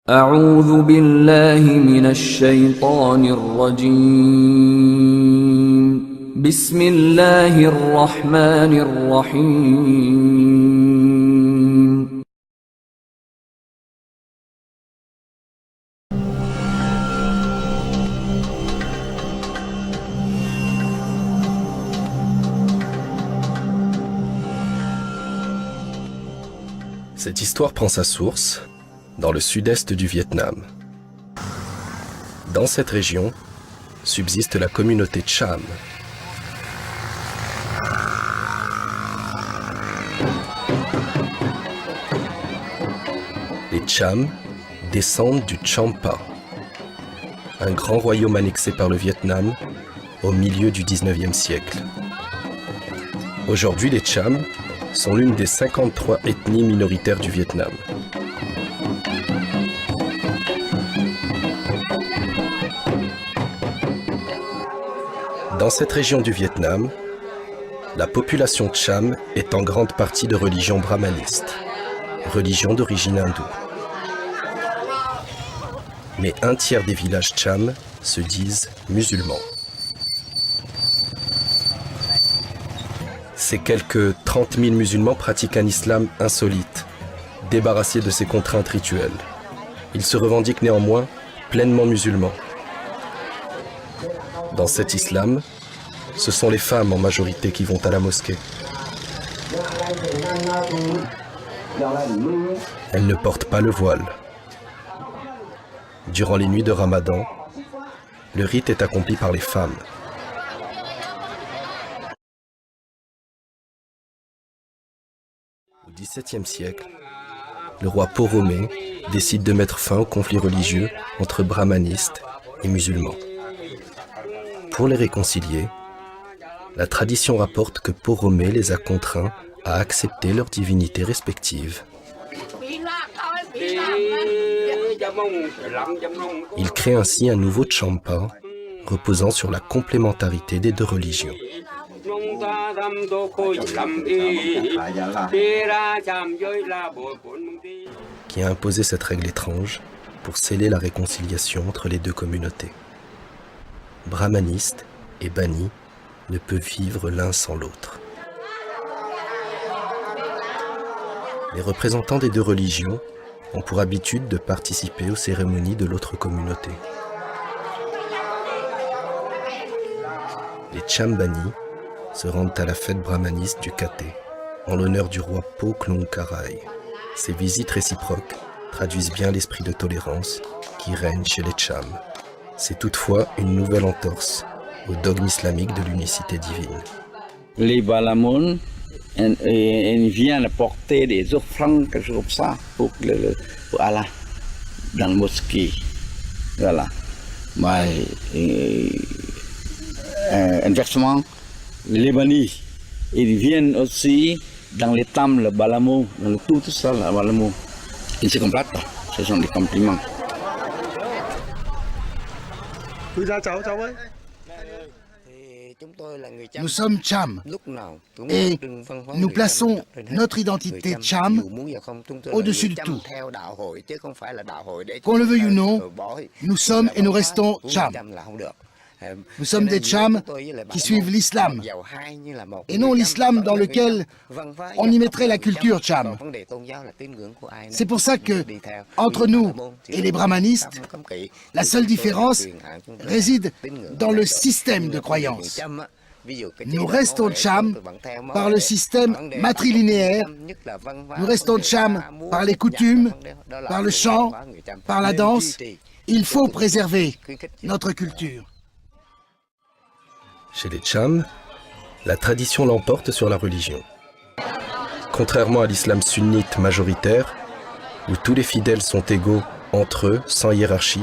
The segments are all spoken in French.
أعوذ بالله من الشيطان الرجيم بسم الله الرحمن الرحيم Cette histoire prend sa source dans le sud-est du Vietnam. Dans cette région subsiste la communauté Cham. Les Cham descendent du Champa, un grand royaume annexé par le Vietnam au milieu du XIXe siècle. Aujourd'hui, les Cham sont l'une des 53 ethnies minoritaires du Vietnam. Dans cette région du Vietnam, la population Cham est en grande partie de religion brahmaniste, religion d'origine hindoue. Mais un tiers des villages Cham se disent musulmans. Ces quelques 30 000 musulmans pratiquent un islam insolite, débarrassé de ses contraintes rituelles. Ils se revendiquent néanmoins pleinement musulmans. Dans cet islam, ce sont les femmes en majorité qui vont à la mosquée. Elles ne portent pas le voile. Durant les nuits de Ramadan, le rite est accompli par les femmes. Au XVIIe siècle, le roi Poromé décide de mettre fin aux conflits religieux entre brahmanistes et musulmans. Pour les réconcilier, la tradition rapporte que Poromé les a contraints à accepter leurs divinités respectives. Il crée ainsi un nouveau Champa, reposant sur la complémentarité des deux religions. Qui a imposé cette règle étrange pour sceller la réconciliation entre les deux communautés. Brahmanistes et bannis ne peuvent vivre l'un sans l'autre. Les représentants des deux religions ont pour habitude de participer aux cérémonies de l'autre communauté. Les Cham bannis se rendent à la fête brahmaniste du Katé, en l'honneur du roi Po Klong Karai. Ces visites réciproques traduisent bien l'esprit de tolérance qui règne chez les Cham. C'est toutefois une nouvelle entorse au dogme islamique de l'unicité divine. Les Balamouns viennent porter des offrandes comme ça pour Allah dans la mosquée. Voilà. Mais inversement, les bannis, ils viennent aussi dans les temples, le Balamou, dans tout ça, le Balamou. Ils se complètent, ce sont des compliments. Nous sommes Cham et nous plaçons notre identité Cham au-dessus de tout. Qu'on le veuille ou non, nous sommes et nous restons Cham. Nous sommes des Cham qui suivent l'islam, et non l'islam dans lequel on y mettrait la culture Cham. C'est pour ça que, entre nous et les brahmanistes, la seule différence réside dans le système de croyance. Nous restons Cham par le système matrilinéaire, nous restons Cham par les coutumes, par le chant, par la danse. Il faut préserver notre culture. Chez les Cham, la tradition l'emporte sur la religion. Contrairement à l'islam sunnite majoritaire, où tous les fidèles sont égaux entre eux, sans hiérarchie,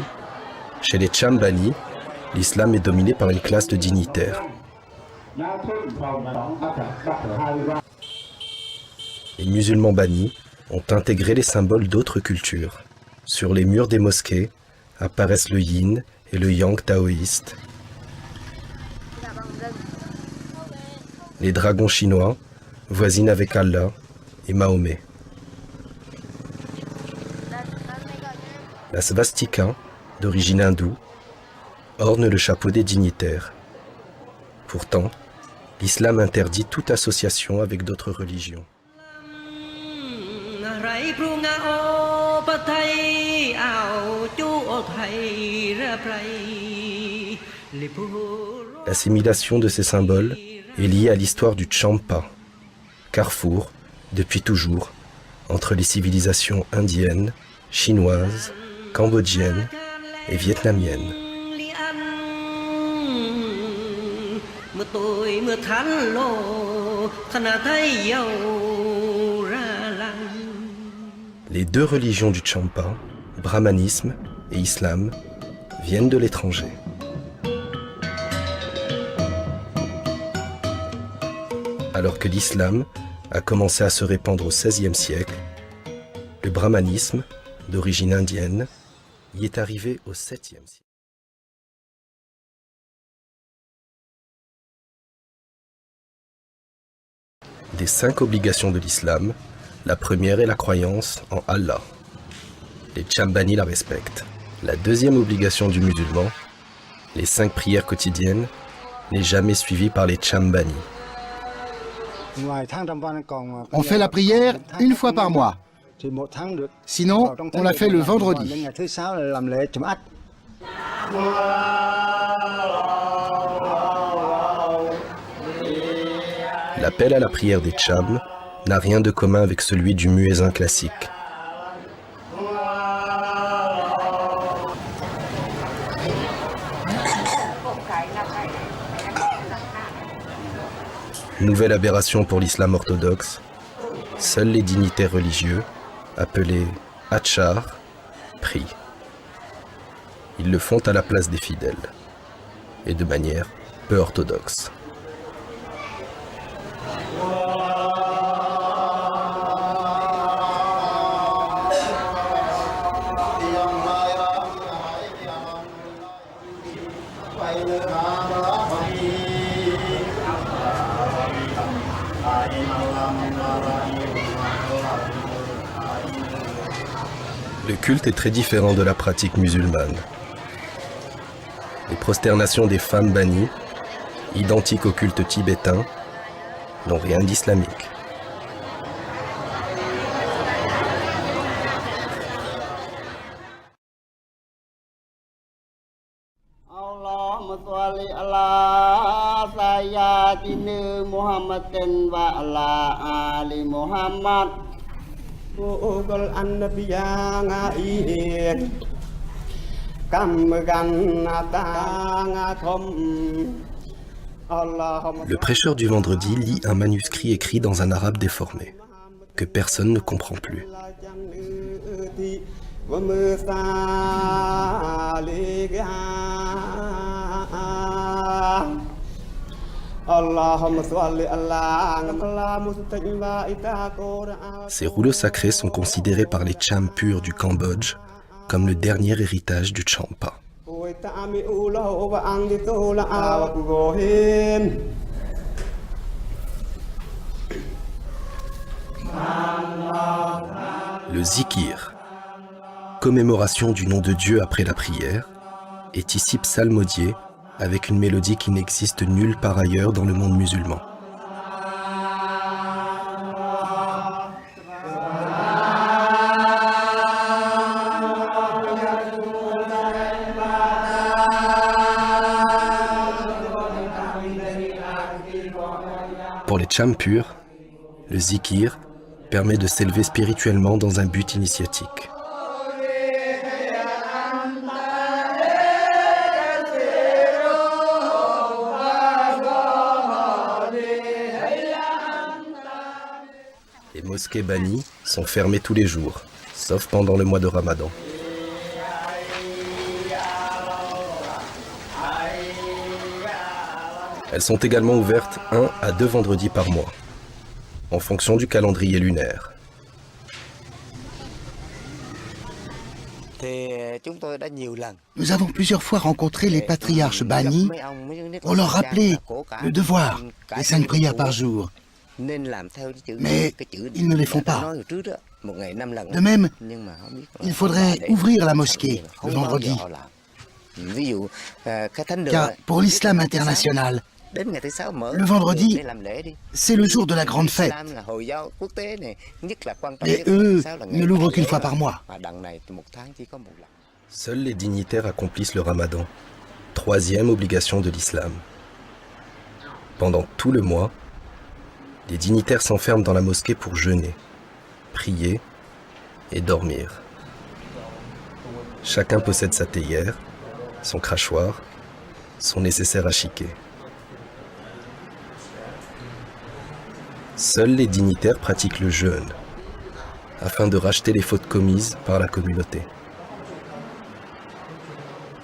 chez les Cham bannis, l'islam est dominé par une classe de dignitaires. Les musulmans bannis ont intégré les symboles d'autres cultures. Sur les murs des mosquées apparaissent le yin et le yang taoïste. Les dragons chinois voisinent avec Allah et Mahomet. La svastika, d'origine hindoue, orne le chapeau des dignitaires. Pourtant, l'islam interdit toute association avec d'autres religions. L'assimilation de ces symboles est liée à l'histoire du Champa, carrefour, depuis toujours, entre les civilisations indiennes, chinoises, cambodgiennes et vietnamiennes. Les deux religions du Champa, brahmanisme et islam, viennent de l'étranger. Alors que l'islam a commencé à se répandre au XVIe siècle, le brahmanisme, d'origine indienne, y est arrivé au VIIe siècle. Des 5 obligations de l'islam, la première est la croyance en Allah. Les Chambani la respectent. La deuxième obligation du musulman, les 5 prières quotidiennes, n'est jamais suivie par les Chambani. On fait la prière une fois par mois. Sinon, on la fait le vendredi. L'appel à la prière des Cham n'a rien de commun avec celui du muezzin classique. Nouvelle aberration pour l'islam orthodoxe, seuls les dignitaires religieux, appelés Achar, prient. Ils le font à la place des fidèles, et de manière peu orthodoxe. Le culte est très différent de la pratique musulmane. Les prosternations des femmes bannies, identiques au culte tibétain, n'ont rien d'islamique. Le prêcheur du vendredi lit un manuscrit écrit dans un arabe déformé, que personne ne comprend plus. Ces rouleaux sacrés sont considérés par les Cham purs du Cambodge comme le dernier héritage du Champa. Le zikir, commémoration du nom de Dieu après la prière, est ici psalmodié avec une mélodie qui n'existe nulle part ailleurs dans le monde musulman. Pour les Cham purs, le zikir permet de s'élever spirituellement dans un but initiatique. Les mosquées bannies sont fermées tous les jours, sauf pendant le mois de Ramadan. Elles sont également ouvertes 1 à 2 vendredis par mois, en fonction du calendrier lunaire. Nous avons plusieurs fois rencontré les patriarches bannis pour leur rappeler le devoir des 5 prières par jour. Mais ils ne les font pas. De même, il faudrait ouvrir la mosquée le vendredi. Car pour l'islam international, le vendredi, c'est le jour de la grande fête. Et eux ne l'ouvrent qu'une fois par mois. Seuls les dignitaires accomplissent le ramadan, troisième obligation de l'islam. Pendant tout le mois, les dignitaires s'enferment dans la mosquée pour jeûner, prier et dormir. Chacun possède sa théière, son crachoir, son nécessaire à chiquer. Seuls les dignitaires pratiquent le jeûne, afin de racheter les fautes commises par la communauté.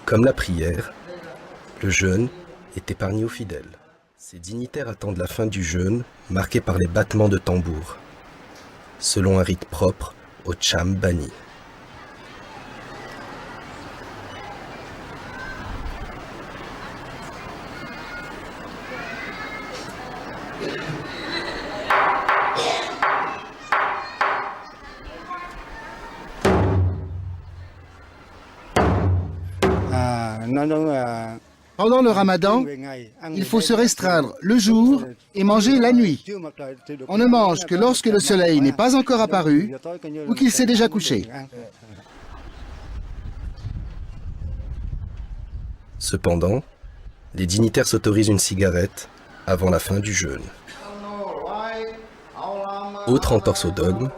Comme la prière, le jeûne est épargné aux fidèles. Ces dignitaires attendent la fin du jeûne, marqué par les battements de tambour, selon un rite propre au Cham Bani. Pendant le ramadan, il faut se restreindre le jour et manger la nuit. On ne mange que lorsque le soleil n'est pas encore apparu ou qu'il s'est déjà couché. Cependant, les dignitaires s'autorisent une cigarette avant la fin du jeûne. Autre entorse au dogme,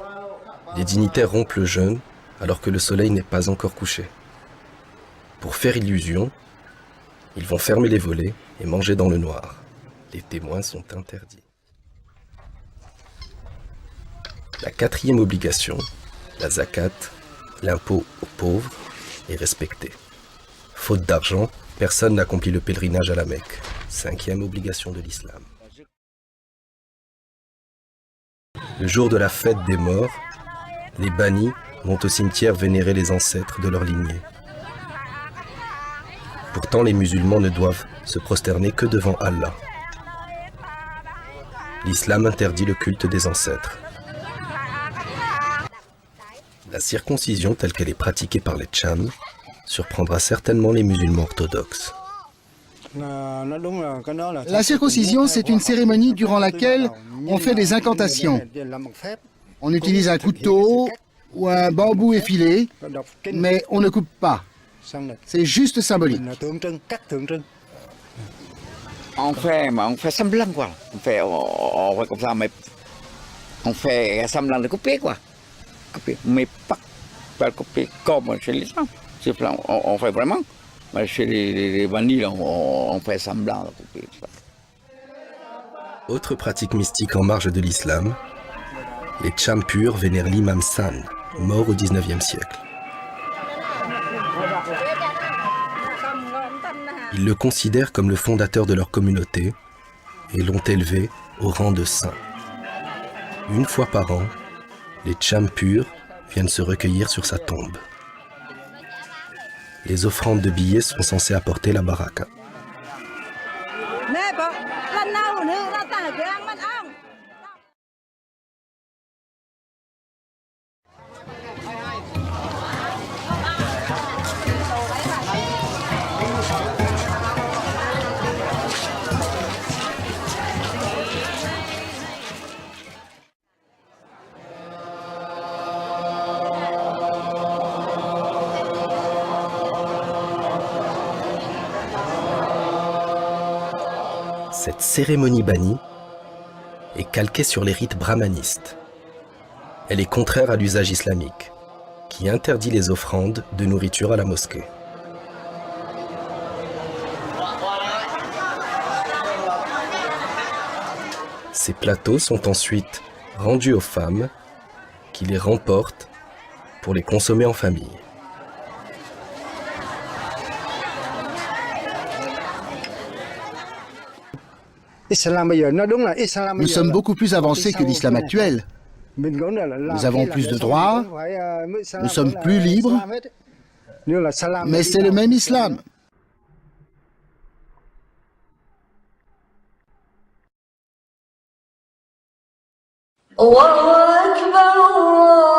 les dignitaires rompent le jeûne alors que le soleil n'est pas encore couché. Pour faire illusion, ils vont fermer les volets et manger dans le noir. Les témoins sont interdits. La quatrième obligation, la zakat, l'impôt aux pauvres, est respectée. Faute d'argent, personne n'accomplit le pèlerinage à la Mecque. Cinquième obligation de l'islam. Le jour de la fête des morts, les bannis vont au cimetière vénérer les ancêtres de leur lignée. Pourtant, les musulmans ne doivent se prosterner que devant Allah. L'islam interdit le culte des ancêtres. La circoncision telle qu'elle est pratiquée par les Cham surprendra certainement les musulmans orthodoxes. La circoncision, c'est une cérémonie durant laquelle on fait des incantations. On utilise un couteau ou un bambou effilé, mais on ne coupe pas. C'est juste symbolique. On fait semblant quoi. On fait comme ça, mais on fait semblant de couper quoi. Couper, mais pas couper comme chez les gens. On fait vraiment. Mais chez les bannis, on fait semblant de couper. Autre pratique mystique en marge de l'islam, les Cham purs vénèrent l'imam San, mort au XIXe siècle. Ils le considèrent comme le fondateur de leur communauté et l'ont élevé au rang de saint. Une fois par an, les Cham purs viennent se recueillir sur sa tombe. Les offrandes de billets sont censées apporter la baraka. Cette cérémonie bannie est calquée sur les rites brahmanistes. Elle est contraire à l'usage islamique, qui interdit les offrandes de nourriture à la mosquée. Ces plateaux sont ensuite rendus aux femmes qui les remportent pour les consommer en famille. Nous sommes beaucoup plus avancés que l'islam actuel. Nous avons plus de droits, nous sommes plus libres, mais c'est le même islam. الله أكبر الله